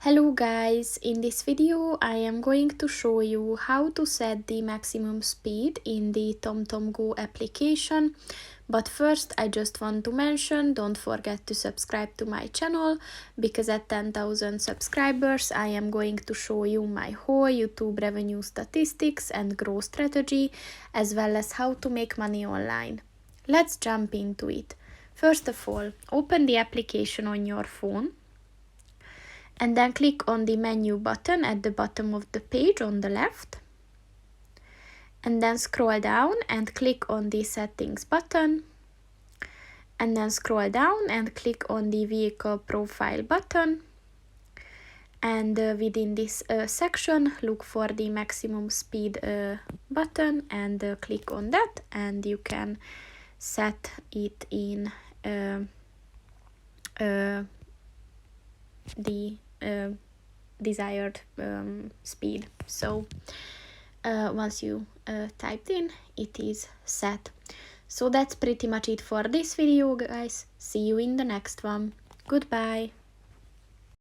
Hello guys, in this video I am going to show you how to set the maximum speed in the TomTom Go application. But first I just want to mention, don't forget to subscribe to my channel, because at 10,000 subscribers I am going to show you my whole YouTube revenue statistics and growth strategy, as well as how to make money online. Let's jump into it. First of all, open the application on your phone. And then click on the menu button at the bottom of the page on the left. And then scroll down and click on the settings button. And then scroll down and click on the vehicle profile button. And within this section, look for the maximum speed button and click on that. And you can set it in the desired speed. So once you typed in, it is set. So that's pretty much it for this video, guys. See you in the next one. Goodbye.